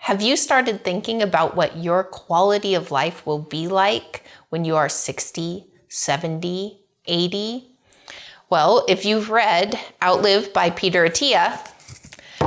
Have you started thinking about what your quality of life will be like when you are 60, 70, 80? Well, if you've read Outlive by Peter Attia,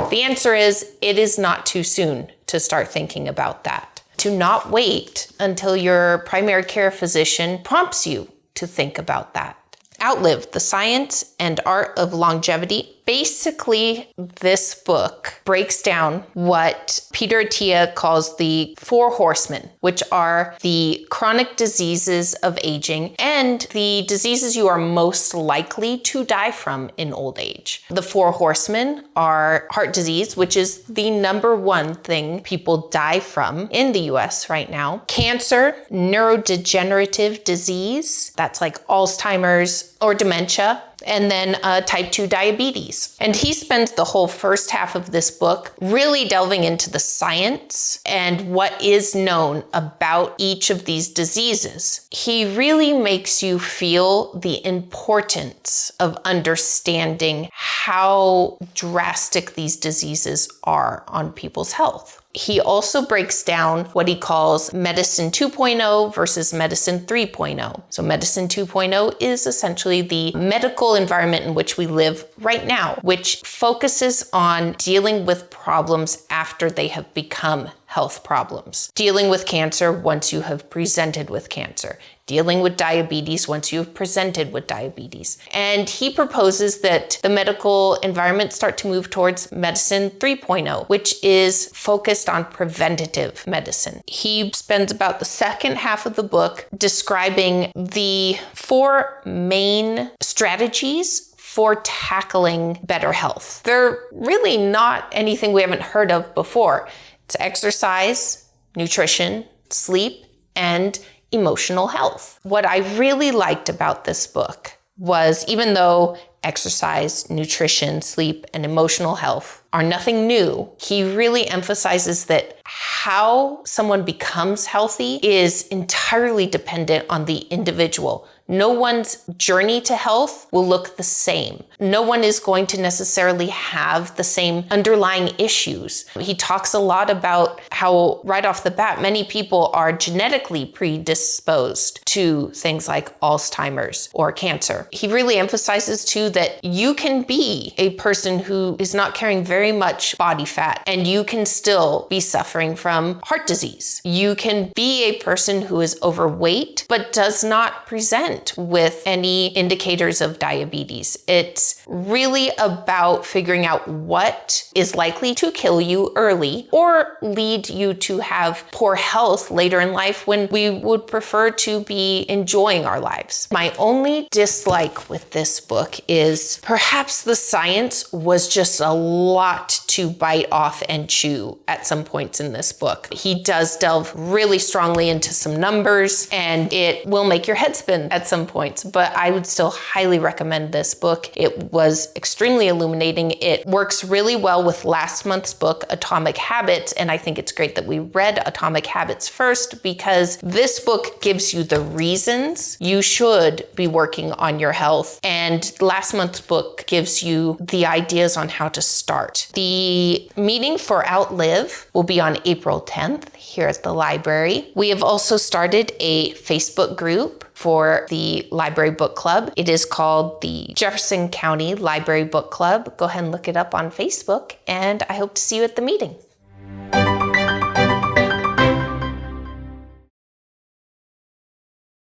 the answer is it is not too soon to start thinking about that. To not wait until your primary care physician prompts you to think about that. Outlive, The Science and Art of Longevity. Basically, this book breaks down what Peter Attia calls the 4 horsemen, which are the chronic diseases of aging and the diseases you are most likely to die from in old age. The 4 horsemen are heart disease, which is the #1 thing people die from in the US right now. Cancer, neurodegenerative disease, that's like Alzheimer's or dementia, and then type 2 diabetes. And he spends the whole first half of this book really delving into the science and what is known about each of these diseases. He really makes you feel the importance of understanding how drastic these diseases are on people's health. He also breaks down what he calls medicine 2.0 versus medicine 3.0. So medicine 2.0 is essentially the medical environment in which we live right now, which focuses on dealing with problems after they have become health problems. Dealing with cancer once you have presented with cancer. Dealing with diabetes once you have presented with diabetes. And he proposes that the medical environment start to move towards medicine 3.0, which is focused on preventative medicine. He spends about the second half of the book describing the 4 main strategies for tackling better health. They're really not anything we haven't heard of before. It's exercise, nutrition, sleep, and emotional health. What I really liked about this book was, even though exercise, nutrition, sleep, and emotional health are nothing new, he really emphasizes that how someone becomes healthy is entirely dependent on the individual. No one's journey to health will look the same. No one is going to necessarily have the same underlying issues. He talks a lot about how right off the bat, many people are genetically predisposed to things like Alzheimer's or cancer. He really emphasizes too that you can be a person who is not carrying very much body fat and you can still be suffering from heart disease. You can be a person who is overweight but does not present with any indicators of diabetes. It's really about figuring out what is likely to kill you early or lead you to have poor health later in life when we would prefer to be enjoying our lives. My only dislike with this book is perhaps the science was just a lot to bite off and chew at some points in this book. He does delve really strongly into some numbers and it will make your head spin at some points, but I would still highly recommend this book. It was extremely illuminating. It works really well with last month's book, Atomic Habits, and I think it's great that we read Atomic Habits first because this book gives you the reasons you should be working on your health, and last month's book gives you the ideas on how to start. The meeting for Outlive will be on April 10th here at the library. We have also started a Facebook group for the Library Book Club. It is called the Jefferson County Library Book Club. Go ahead and look it up on Facebook, and I hope to see you at the meeting.